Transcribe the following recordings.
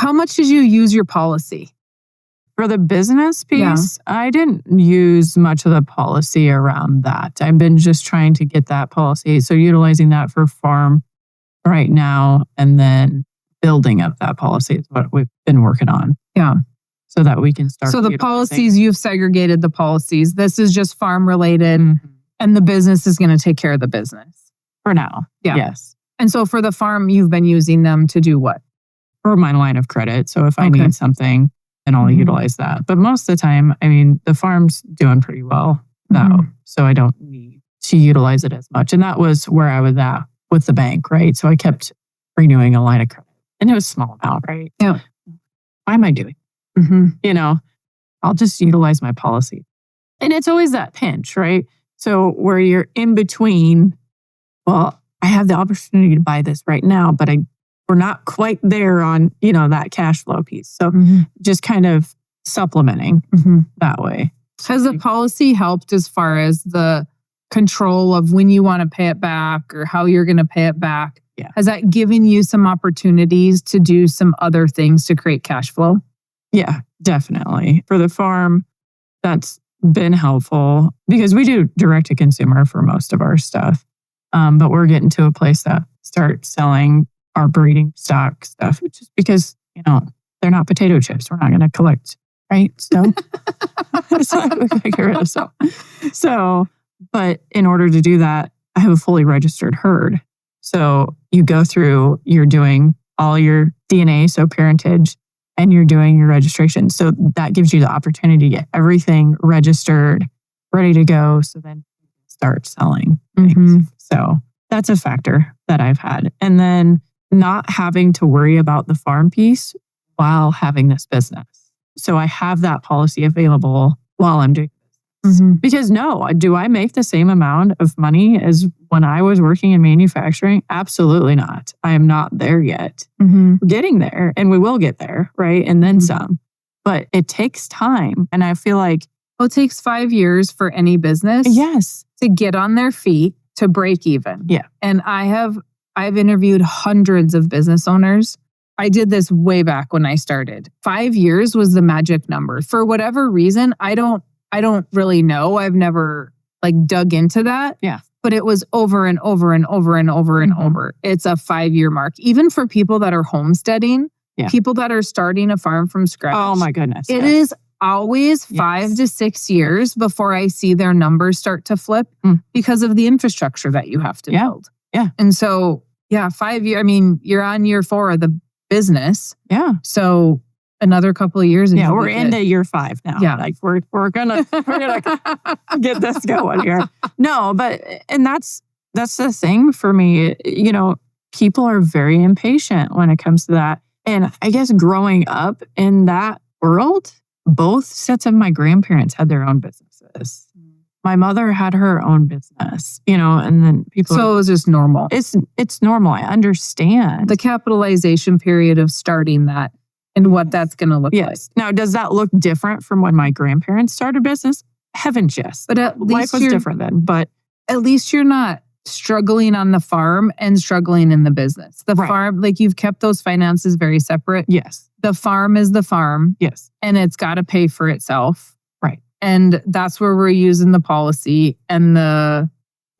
How much did you use your policy? For the business piece, I didn't use much of the policy around that. I've been just trying to get that policy. So utilizing that for farm right now, and then building up that policy is what we've been working on. Yeah. So that we can start. So the policies, you've segregated the policies. This is just farm related, and the business is going to take care of the business. For now. Yeah. Yes. And so for the farm, you've been using them to do what? For my line of credit. So if I need something, then I'll utilize that. But most of the time, I mean, the farm's doing pretty well now. So I don't need to utilize it as much. And that was where I was at with the bank, right? So I kept renewing a line of credit. And it was a small amount, right? Yeah. Why am I doing it? I'll just utilize my policy. And it's always that pinch, right? So where you're in between, well, I have the opportunity to buy this right now, but we're not quite there on, that cash flow piece. So just kind of supplementing that way. Has the policy helped as far as the control of when you want to pay it back or how you're going to pay it back? Yeah. Has that given you some opportunities to do some other things to create cash flow? Yeah, definitely. For the farm, that's been helpful because we do direct to consumer for most of our stuff. But we're getting to a place that start selling our breeding stock stuff, just because, they're not potato chips. We're not going to collect, right? So that's what we figure it out. So, but in order to do that, I have a fully registered herd. So you go through, you're doing all your DNA, so parentage, and you're doing your registration. So that gives you the opportunity to get everything registered, ready to go. So then you can start selling things. So that's a factor that I've had. And then not having to worry about the farm piece while having this business. So I have that policy available while I'm doing this. Because do I make the same amount of money as when I was working in manufacturing? Absolutely not. I am not there yet. We're getting there, and we will get there, right? And then some. But it takes time. And I feel like... Well, it takes 5 years for any business to get on their feet, to break even. Yeah. And I've interviewed hundreds of business owners. I did this way back when I started. 5 years was the magic number. For whatever reason, I don't really know. I've never dug into that. Yeah. But it was over and over and over and over and over. It's a 5-year mark. Even for people that are homesteading, people that are starting a farm from scratch. Oh my goodness. It is always 5 to 6 years before I see their numbers start to flip because of the infrastructure that you have to build. Yeah. And so, 5 years, you're on year 4 of the business. Yeah. So another couple of years. Yeah, we're into year 5 now. Yeah. We're gonna get this going here. No, but that's the thing for me. People are very impatient when it comes to that. And I guess growing up in that world, both sets of my grandparents had their own businesses. My mother had her own business, and then people... So it was just normal. It's normal. I understand. The capitalization period of starting that and what that's going to look like. Now, does that look different from when my grandparents started business? Heavens, yes. But at least life was different then. But at least you're not struggling on the farm and struggling in the business. The farm, you've kept those finances very separate. Yes. The farm is the farm. Yes. And it's got to pay for itself. Right. And that's where we're using the policy, and the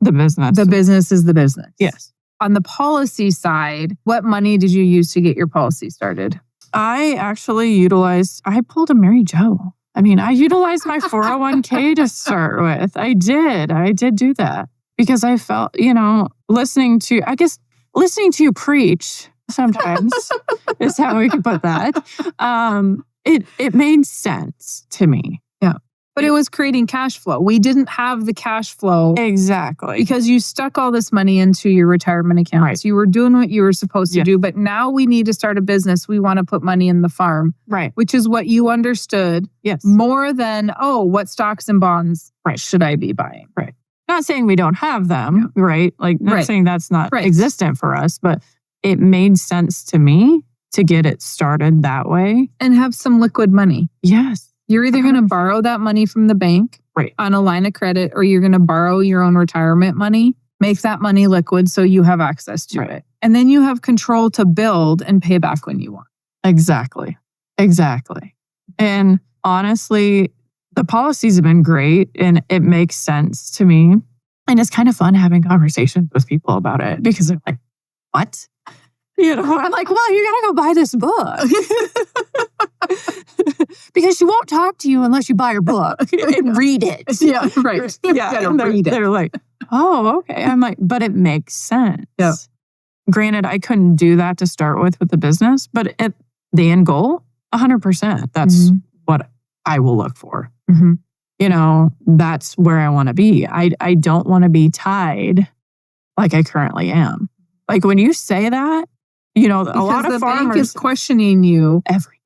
business. The business is the business. Yes. On the policy side, what money did you use to get your policy started? I actually I pulled a Mary Jo. I utilized my 401k to start with. I did do that because I felt, listening to you preach sometimes is how we can put that. It made sense to me. Yeah. But it was creating cash flow. We didn't have the cash flow. Exactly. Because you stuck all this money into your retirement accounts. Right. You were doing what you were supposed to do. But now we need to start a business. We want to put money in the farm. Right. Which is what you understood. Yes. More than, what stocks and bonds should I be buying? Right. Not saying we don't have them, right? Not saying that's not existent for us, but it made sense to me to get it started that way. And have some liquid money. Yes. You're either going to borrow that money from the bank on a line of credit, or you're going to borrow your own retirement money, make that money liquid so you have access to it. And then you have control to build and pay back when you want. Exactly. And honestly, the policies have been great and it makes sense to me. And it's kind of fun having conversations with people about it because they're like, what? I'm like, well, you got to go buy this book. Because she won't talk to you unless you buy her book and read it. Yeah, right. Yeah, and they're like, oh, okay. I'm like, but it makes sense. Yeah. Granted, I couldn't do that to start with the business, but at the end goal, 100%, that's what I will look for. That's where I want to be. I don't want to be tied like I currently am. Like when you say that, because a lot of the farmers bank is questioning you every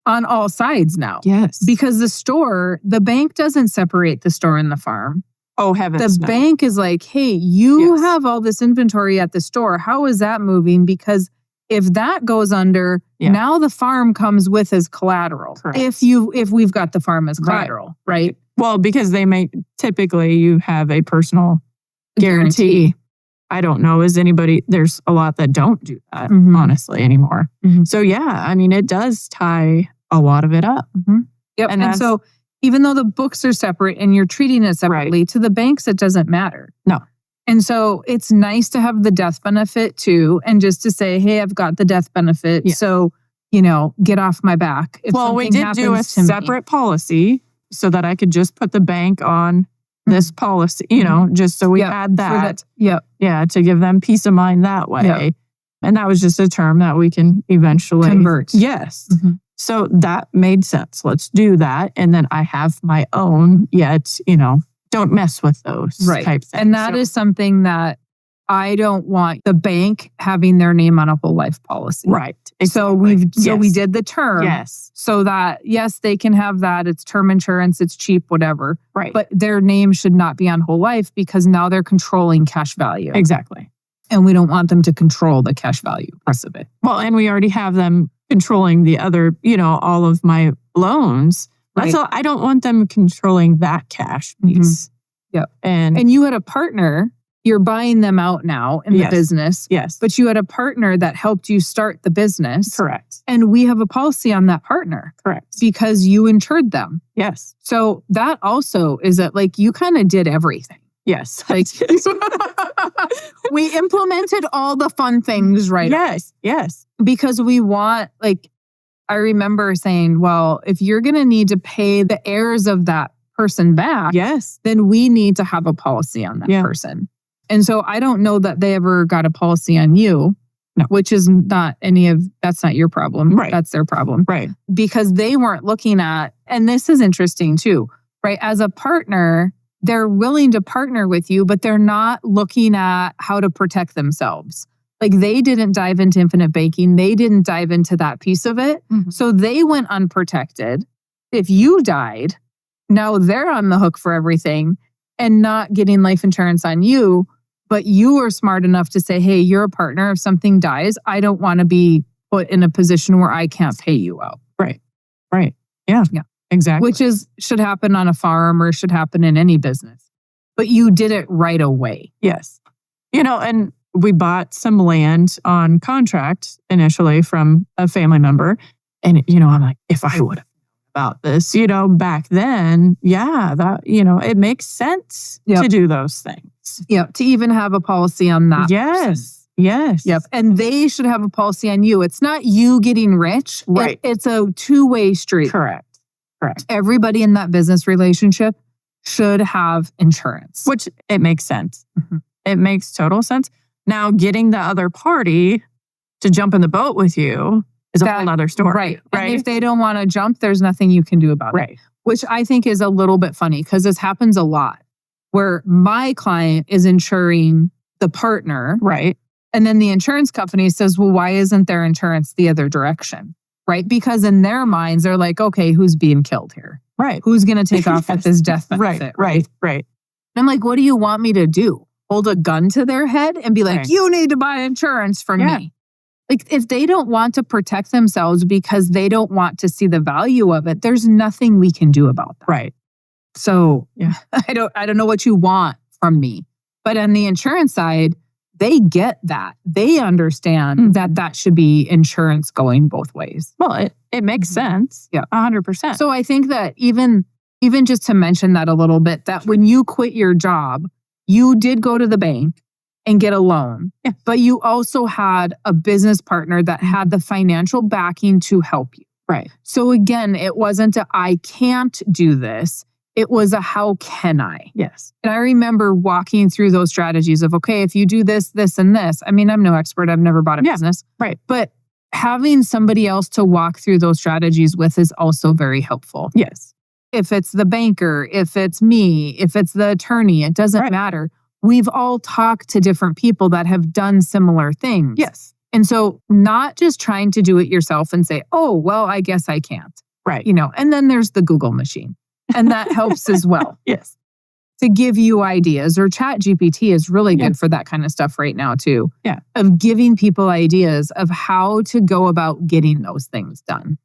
on all sides now. Yes. Because the bank doesn't separate the store and the farm. Oh, heavens. The bank is like, hey, you have all this inventory at the store. How is that moving? Because if that goes under, now the farm comes with as collateral. Correct. If we've got the farm as collateral, right? Well, because typically you have a personal guarantee. I don't know, there's a lot that don't do that, honestly, anymore. So it does tie a lot of it up. Yep. And so even though the books are separate and you're treating it separately, to the banks, it doesn't matter. No. And so it's nice to have the death benefit too. And just to say, hey, I've got the death benefit. Yeah. So, get off my back. We did do a separate policy so that I could just put the bank on this policy, just so we had that. Yeah, to give them peace of mind that way. Yep. And that was just a term that we can eventually convert. Yes. So that made sense. Let's do that. And then I have my own, yet, don't mess with those type things. And that is something that I don't want the bank having their name on a whole life policy. Right. Exactly. So we did the term. Yes. So that, yes, they can have that. It's term insurance. It's cheap, whatever. Right. But their name should not be on whole life because now they're controlling cash value. Exactly. And we don't want them to control the cash value piece of it. Well, and we already have them controlling the other, all of my loans. That's all. I don't want them controlling that cash piece. Yep. And you had a partner. You're buying them out now in the business. Yes. But you had a partner that helped you start the business. Correct. And we have a policy on that partner. Correct. Because you insured them. Yes. So that also is that you kind of did everything. Yes. We implemented all the fun things right away. Yes. Because we want, I remember saying, well, if you're going to need to pay the heirs of that person back, then we need to have a policy on that person. And so I don't know that they ever got a policy on you, which is that's not your problem. Right. That's their problem. Right. Because they weren't looking at, and this is interesting too, right? As a partner, they're willing to partner with you, but they're not looking at how to protect themselves. They didn't dive into infinite banking. They didn't dive into that piece of it. So they went unprotected. If you died, now they're on the hook for everything and not getting life insurance on you. But you were smart enough to say, hey, you're a partner. If something dies, I don't want to be put in a position where I can't pay you out. Right. Yeah. Exactly. Which should happen on a farm or should happen in any business. But you did it right away. Yes. And we bought some land on contract initially from a family member. And, I'm like, if I would have about this, back then, that, it makes sense to do those things. Yeah, to even have a policy on that. Yes. Yep. And they should have a policy on you. It's not you getting rich. Right. It's a two-way street. Correct. Everybody in that business relationship should have insurance. Which it makes sense. It makes total sense. Now, getting the other party to jump in the boat with you is a whole other story. Right. And if they don't want to jump, there's nothing you can do about it. Which I think is a little bit funny because this happens a lot where my client is insuring the partner. Right. And then the insurance company says, well, why isn't there insurance the other direction? Right. Because in their minds, they're like, okay, who's being killed here? Right. Who's going to take off with this death benefit? Right. And I'm like, what do you want me to do? Hold a gun to their head and be like, you need to buy insurance from me. If they don't want to protect themselves because they don't want to see the value of it, there's nothing we can do about that. Right. So I don't know what you want from me. But on the insurance side, they get that. They understand that should be insurance going both ways. Well, it makes sense. Yeah. 100%. So I think that even just to mention that a little bit, that when you quit your job, you did go to the bank and get a loan, but you also had a business partner that had the financial backing to help you. Right. So again, it wasn't a I can't do this. It was a how can I? Yes. And I remember walking through those strategies of, okay, if you do this, this, and this. I mean, I'm no expert. I've never bought a business. Right. But having somebody else to walk through those strategies with is also very helpful. Yes. If it's the banker, if it's me, if it's the attorney, it doesn't matter. We've all talked to different people that have done similar things. Yes. And so not just trying to do it yourself and say, oh, well, I guess I can't. Right. And then there's the Google machine. And that helps as well. Yes. To give you ideas, or ChatGPT is really good for that kind of stuff right now too. Yeah. Of giving people ideas of how to go about getting those things done.